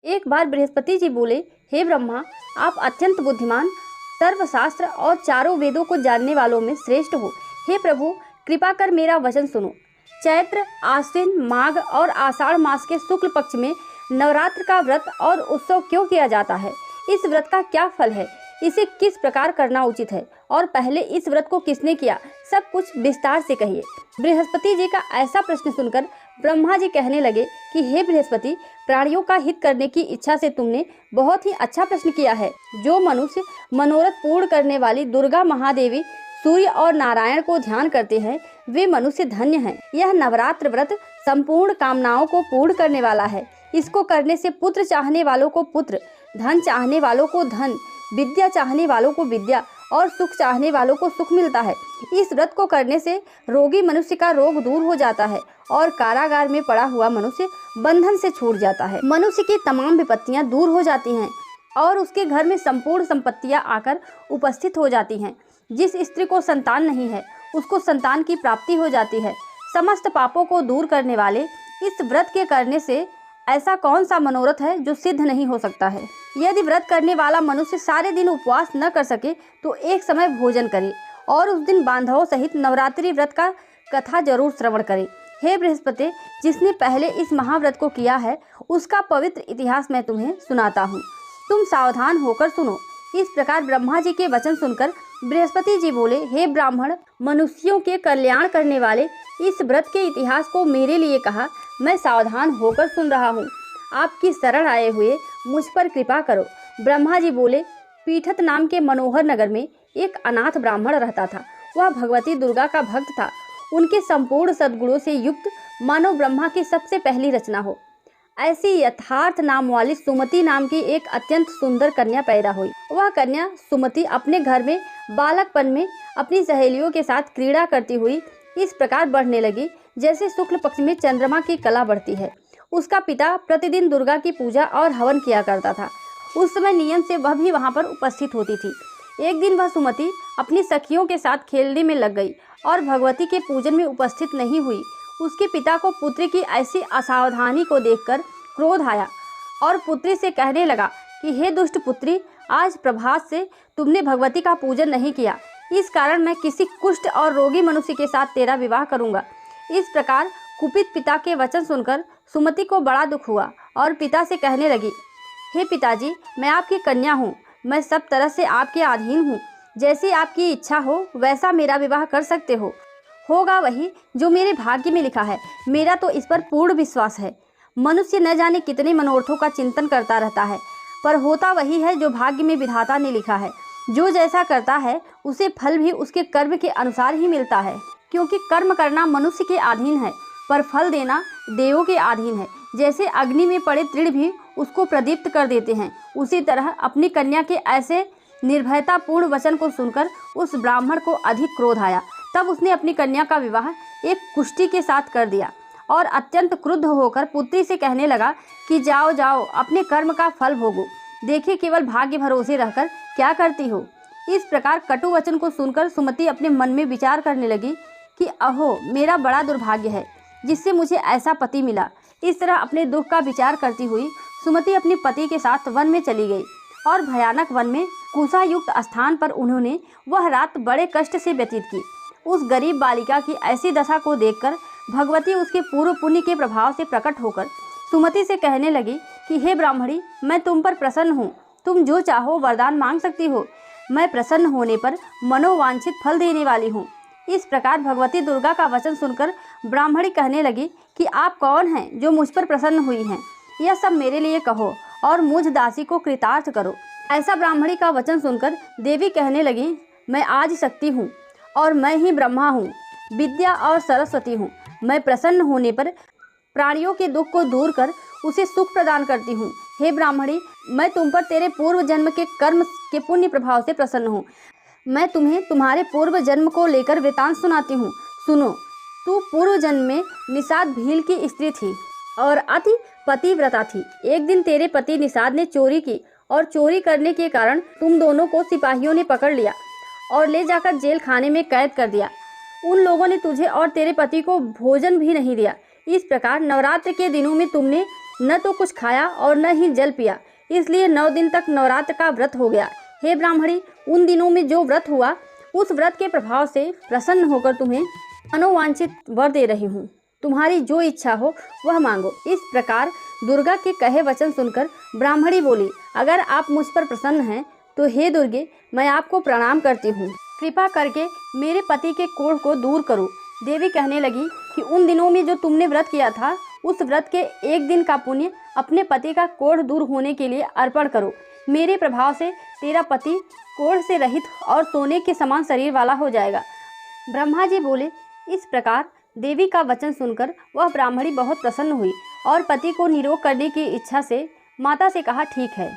एक बार बृहस्पति जी बोले, हे ब्रह्मा, आप अत्यंत बुद्धिमान, सर्वशास्त्र और चारों वेदों को जानने वालों में श्रेष्ठ हो। हे प्रभु, कृपा कर मेरा वचन सुनो। चैत्र, आश्विन, माघ और आषाढ़ मास के शुक्ल पक्ष में नवरात्र का व्रत और उत्सव क्यों किया जाता है? इस व्रत का क्या फल है? इसे किस प्रकार करना उचित है और पहले इस व्रत को किसने किया? सब कुछ विस्तार से कहिए। बृहस्पति जी का ऐसा प्रश्न सुनकर ब्रह्मा जी कहने लगे कि हे बृहस्पति, प्राणियों का हित करने की इच्छा से तुमने बहुत ही अच्छा प्रश्न किया है। जो मनुष्य मनोरथ पूर्ण करने वाली दुर्गा महादेवी, सूर्य और नारायण को ध्यान करते हैं, वे मनुष्य धन्य हैं। यह नवरात्र व्रत संपूर्ण कामनाओं को पूर्ण करने वाला है। इसको करने से पुत्र चाहने वालों को पुत्र, धन चाहने वालों को धन, विद्या चाहने वालों को विद्या और सुख चाहने वालों को सुख मिलता है। इस व्रत को करने से रोगी मनुष्य का रोग दूर हो जाता है और कारागार में पड़ा हुआ मनुष्य बंधन से छूट जाता है। मनुष्य की तमाम विपत्तियां दूर हो जाती हैं और उसके घर में संपूर्ण संपत्तियां आकर उपस्थित हो जाती हैं। जिस स्त्री को संतान नहीं है, उसको संतान की प्राप्ति हो जाती है। समस्त पापों को दूर करने वाले इस व्रत के करने से ऐसा कौन सा मनोरथ है जो सिद्ध नहीं हो सकता है? यदि व्रत करने वाला मनुष्य सारे दिन उपवास न कर सके तो एक समय भोजन करे और उस दिन बांधवों सहित नवरात्रि व्रत का कथा जरूर श्रवण करे। हे बृहस्पति, जिसने पहले इस महाव्रत को किया है, उसका पवित्र इतिहास मैं तुम्हें सुनाता हूँ। तुम सावधान होकर सुनो। इस प्रकार ब्रह्मा जी के वचन सुनकर बृहस्पति जी बोले, हे ब्राह्मण, मनुष्यों के कल्याण करने वाले इस व्रत के इतिहास को मेरे लिए कहा, मैं सावधान होकर सुन रहा हूँ। आपकी शरण आए हुए मुझ पर कृपा करो। ब्रह्मा जी बोले, पीठत नाम के मनोहर नगर में एक अनाथ ब्राह्मण रहता था। वह भगवती दुर्गा का भक्त था। उनके संपूर्ण सद्गुणों से युक्त मानो ब्रह्मा की सबसे पहली रचना हो। ऐसी यथार्थ नाम वाली सुमति नाम की एक अत्यंत सुंदर कन्या पैदा हुई। वह कन्या सुमति अपने घर में बालकपन में अपनी सहेलियों के साथ क्रीड़ा करती हुई इस प्रकार बढ़ने लगी जैसे शुक्ल पक्ष में चंद्रमा की कला बढ़ती है। उसका पिता प्रतिदिन दुर्गा की पूजा और हवन किया करता था। उस समय नियम से वह भी वहां पर उपस्थित होती थी। एक दिन वह सुमति अपनी सखियों के साथ खेलने में लग गई और भगवती के पूजन में उपस्थित नहीं हुई। उसके पिता को पुत्री की ऐसी असावधानी को देखकर क्रोध आया और पुत्री से कहने लगा कि हे दुष्ट पुत्री, आज प्रभात से तुमने भगवती का पूजन नहीं किया। इस कारण मैं किसी कुष्ठ और रोगी मनुष्य के साथ तेरा विवाह करूंगा। इस प्रकार कुपित पिता के वचन सुनकर सुमति को बड़ा दुख हुआ और पिता से कहने लगी, हे पिताजी, मैं आपकी कन्या हूँ। मैं सब तरह से आपके अधीन हूँ। जैसी आपकी इच्छा हो वैसा मेरा विवाह कर सकते हो। होगा वही जो मेरे भाग्य में लिखा है। मेरा तो इस पर पूर्ण विश्वास है। मनुष्य न जाने कितने मनोरथों का चिंतन करता रहता है, पर होता वही है जो भाग्य में विधाता ने लिखा है। जो जैसा करता है उसे फल भी उसके कर्म के अनुसार ही मिलता है, क्योंकि कर्म करना मनुष्य के अधीन है पर फल देना देवों के अधीन है। जैसे अग्नि में पड़े तृण भी उसको प्रदीप्त कर देते हैं, उसी तरह अपनी कन्या के ऐसे निर्भयतापूर्ण वचन को सुनकर उस ब्राह्मण को अधिक क्रोध आया। तब उसने अपनी कन्या का विवाह एक कुष्ठी के साथ कर दिया और अत्यंत क्रुद्ध होकर पुत्री से कहने लगा कि जाओ जाओ, अपने कर्म का फल भोगो। देखिए केवल भाग्य भरोसे रहकर क्या करती हो। इस प्रकार कटु वचन को सुनकर सुमति अपने मन में विचार करने लगी कि अहो, मेरा बड़ा दुर्भाग्य है जिससे मुझे ऐसा पति मिला। इस तरह अपने दुख का विचार करती हुई सुमति अपने पति के साथ वन में चली गई और भयानक वन में कुशा युक्त स्थान पर उन्होंने वह रात बड़े कष्ट से व्यतीत की। उस गरीब बालिका की ऐसी दशा को देखकर भगवती उसके पूर्व पुण्य के प्रभाव से प्रकट होकर सुमति से कहने लगी कि हे ब्राह्मणी, मैं तुम पर प्रसन्न हूँ। तुम जो चाहो वरदान मांग सकती हो। मैं प्रसन्न होने पर मनोवांछित फल देने वाली हूँ। इस प्रकार भगवती दुर्गा का वचन सुनकर ब्राह्मणी कहने लगी कि आप कौन हैं जो मुझ पर प्रसन्न हुई हैं? यह सब मेरे लिए कहो और मुझ दासी को कृतार्थ करो। ऐसा ब्राह्मणी का वचन सुनकर देवी कहने लगी, मैं आज शक्ति हूँ और मैं ही ब्रह्मा हूँ, विद्या और सरस्वती हूँ। मैं प्रसन्न होने पर प्राणियों के दुख को दूर कर उसे सुख प्रदान करती हूँ। हे ब्राह्मणी, मैं तुम पर तेरे पूर्व जन्म के कर्म के पुण्य प्रभाव से प्रसन्न हूँ। मैं तुम्हें तुम्हारे पूर्व जन्म को लेकर वृतांत सुनाती हूँ। सुनो, तू पूर्व जन्म में निषाद भील की स्त्री थी और अति पतिव्रता थी। एक दिन तेरे पति निषाद ने चोरी की और चोरी करने के कारण तुम दोनों को सिपाहियों ने पकड़ लिया और ले जाकर जेल खाने में कैद कर दिया। उन लोगों ने तुझे और तेरे पति को भोजन भी नहीं दिया। इस प्रकार नवरात्र के दिनों में तुमने न तो कुछ खाया और न ही जल पिया, इसलिए 9 दिन तक नवरात्र का व्रत हो गया। हे ब्राह्मणी, उन दिनों में जो व्रत हुआ उस व्रत के प्रभाव से प्रसन्न होकर तुम्हें मनोवांछित वर दे रही हूँ। तुम्हारी जो इच्छा हो वह मांगो। इस प्रकार दुर्गा के कहे वचन सुनकर ब्राह्मणी बोली, अगर आप मुझ पर प्रसन्न हैं तो हे दुर्गे, मैं आपको प्रणाम करती हूँ। कृपा करके मेरे पति के कोढ़ को दूर करो। देवी कहने लगी कि उन दिनों में जो तुमने व्रत किया था उस व्रत के 1 दिन का पुण्य अपने पति का कोढ़ दूर होने के लिए अर्पण करो। मेरे प्रभाव से तेरा पति कोढ़ से रहित और सोने के समान शरीर वाला हो जाएगा। ब्रह्मा जी बोले। इस प्रकार देवी का वचन सुनकर वह ब्राह्मणी बहुत प्रसन्न हुई और पति को निरोग करने की इच्छा से माता से कहा, ठीक है।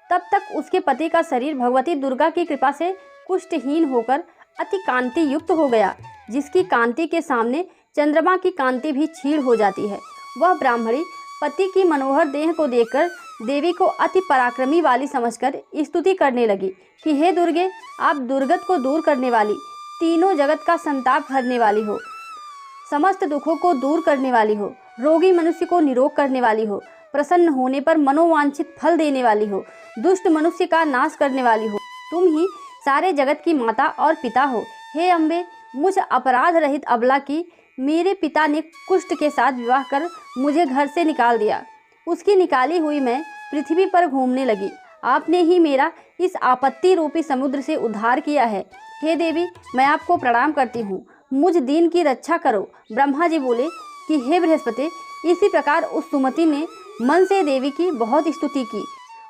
तब तक उसके पति का शरीर भगवती दुर्गा की कृपा से कुष्ठहीन होकर अति कांति युक्त हो गया, जिसकी कांति के सामने चंद्रमा की कांति भी क्षीण हो जाती है। वह ब्राह्मणी पति की मनोहर देह को देखकर देवी को अति पराक्रमी वाली समझकर स्तुति करने लगी कि हे दुर्गे, आप दुर्गत को दूर करने वाली, तीनों जगत का संताप हरने वाली हो, समस्त दुखों को दूर करने वाली हो, रोगी मनुष्य को निरोग करने वाली हो, प्रसन्न होने पर मनोवांछित फल देने वाली हो, दुष्ट मनुष्य का नाश करने वाली हो। तुम ही सारे जगत की माता और पिता हो। हे अम्बे, मुझ अपराध रहित अबला की मेरे पिता ने कुष्ठ के साथ विवाह कर मुझे घर से निकाल दिया। उसकी निकाली हुई मैं पृथ्वी पर घूमने लगी। आपने ही मेरा इस आपत्ति रूपी समुद्र से उद्धार किया है। हे देवी, मैं आपको प्रणाम करती हूँ, मुझ दीन की रक्षा करो। ब्रह्मा जी बोले कि हे बृहस्पति, इसी प्रकार उस सुमति ने मन से देवी की बहुत स्तुति की।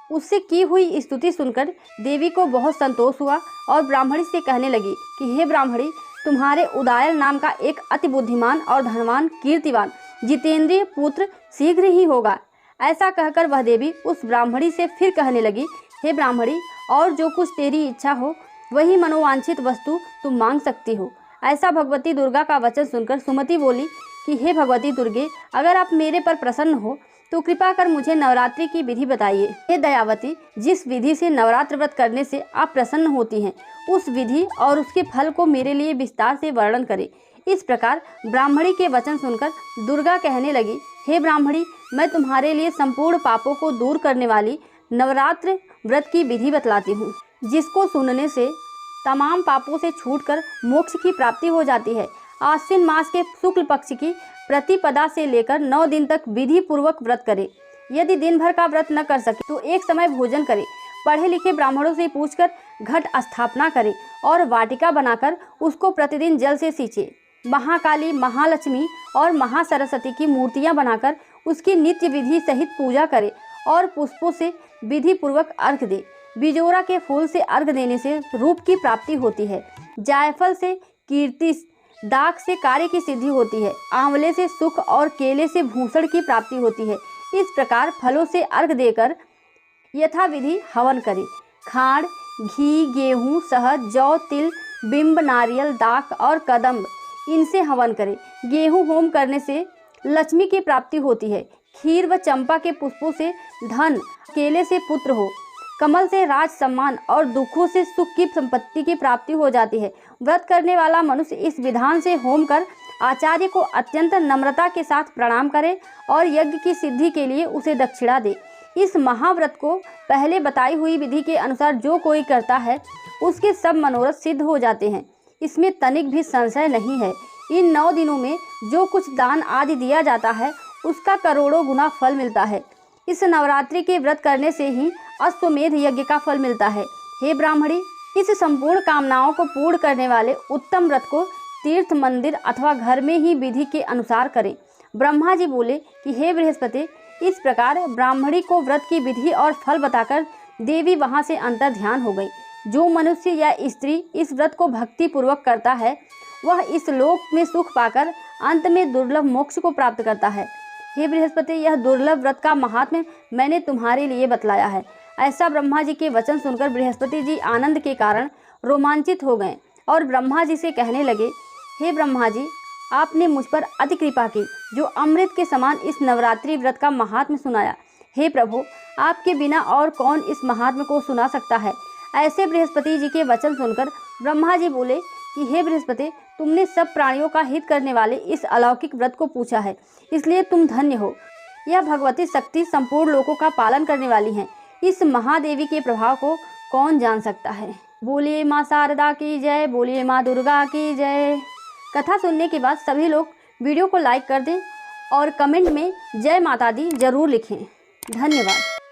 उससे की हुई स्तुति सुनकर देवी को बहुत संतोष हुआ और ब्राह्मणी से कहने लगी कि हे ब्राह्मणी, तुम्हारे उदायल नाम का एक अति बुद्धिमान और धनवान, कीर्तिवान, जितेंद्रिय पुत्र शीघ्र ही होगा। ऐसा कहकर वह देवी उस ब्राह्मणी से फिर कहने लगी, हे ब्राह्मणी, और जो कुछ तेरी इच्छा हो वही मनोवांछित वस्तु तुम मांग सकती हो। ऐसा भगवती दुर्गा का वचन सुनकर सुमति बोली कि हे भगवती दुर्गे, अगर आप मेरे पर प्रसन्न हो तो कृपा कर मुझे नवरात्रि की विधि बताइए। हे दयावती, जिस विधि से नवरात्र व्रत करने से आप प्रसन्न होती हैं, उस विधि और उसके फल को मेरे लिए विस्तार से वर्णन करें। इस प्रकार ब्राह्मणी के वचन सुनकर दुर्गा कहने लगी, हे ब्राह्मणी, मैं तुम्हारे लिए संपूर्ण पापों को दूर करने वाली नवरात्र व्रत की विधि बतलाती हूँ, जिसको सुनने से तमाम पापों से छूटकर मोक्ष की प्राप्ति हो जाती है। आश्विन मास के शुक्ल पक्ष की प्रतिपदा से लेकर 9 दिन तक विधि पूर्वक व्रत करें। यदि दिन भर का व्रत न कर सके तो एक समय भोजन करें। पढ़े लिखे ब्राह्मणों से पूछकर घट स्थापना करें और वाटिका बनाकर उसको प्रतिदिन जल से सींचे। महाकाली, महालक्ष्मी और महासरस्वती की मूर्तियां बनाकर उसकी नित्य विधि सहित पूजा करें और पुष्पों से विधि पूर्वक अर्घ दे। बिजोरा के फूल से अर्घ देने से रूप की प्राप्ति होती है। जायफल से कीर्ति, दाख से कार्य की सिद्धि होती है। आंवले से सुख और केले से भूषण की प्राप्ति होती है। इस प्रकार फलों से अर्घ देकर यथाविधि हवन करें। खांड, घी, गेहूँ, शहद, जौ, तिल, बिंब, नारियल, दाख और कदम्ब, इनसे हवन करें। गेहूँ होम करने से लक्ष्मी की प्राप्ति होती है। खीर व चंपा के पुष्पों से धन, केले से पुत्र हो, कमल से राज सम्मान और दुखों से सुख की संपत्ति की प्राप्ति हो जाती है। व्रत करने वाला मनुष्य इस विधान से होम कर आचार्य को अत्यंत नम्रता के साथ प्रणाम करे और यज्ञ की सिद्धि के लिए उसे दक्षिणा दे। इस महाव्रत को पहले बताई हुई विधि के अनुसार जो कोई करता है उसके सब मनोरथ सिद्ध हो जाते हैं। इसमें तनिक भी संशय नहीं है। इन 9 दिनों में जो कुछ दान आदि दिया जाता है उसका करोड़ों गुना फल मिलता है। इस नवरात्रि के व्रत करने से ही अश्वमेध यज्ञ का फल मिलता है। हे ब्राह्मणी, इस संपूर्ण कामनाओं को पूर्ण करने वाले उत्तम व्रत को तीर्थ, मंदिर अथवा घर में ही विधि के अनुसार करें। ब्रह्मा जी बोले कि हे बृहस्पति, इस प्रकार ब्राह्मणी को व्रत की विधि और फल बताकर देवी वहां से अंतर ध्यान हो गई। जो मनुष्य या स्त्री इस व्रत को भक्ति पूर्वक करता है वह इस लोक में सुख पाकर अंत में दुर्लभ मोक्ष को प्राप्त करता है। हे बृहस्पति, यह दुर्लभ व्रत का महात्म्य मैंने तुम्हारे लिए बतलाया है। ऐसा ब्रह्मा जी के वचन सुनकर बृहस्पति जी आनंद के कारण रोमांचित हो गए और ब्रह्मा जी से कहने लगे, हे ब्रह्मा जी, आपने मुझ पर अति कृपा की, जो अमृत के समान इस नवरात्रि व्रत का महात्म्य सुनाया। हे प्रभु, आपके बिना और कौन इस महात्म्य को सुना सकता है। ऐसे बृहस्पति जी के वचन सुनकर ब्रह्मा जी बोले कि हे बृहस्पति, तुमने सब प्राणियों का हित करने वाले इस अलौकिक व्रत को पूछा है, इसलिए तुम धन्य हो। यह भगवती शक्ति संपूर्ण लोकों का पालन करने वाली हैं। इस महादेवी के प्रभाव को कौन जान सकता है। बोलिए माँ शारदा की जय, बोलिए माँ दुर्गा की जय। कथा सुनने के बाद सभी लोग वीडियो को लाइक कर दें और कमेंट में जय माता दी जरूर लिखें। धन्यवाद।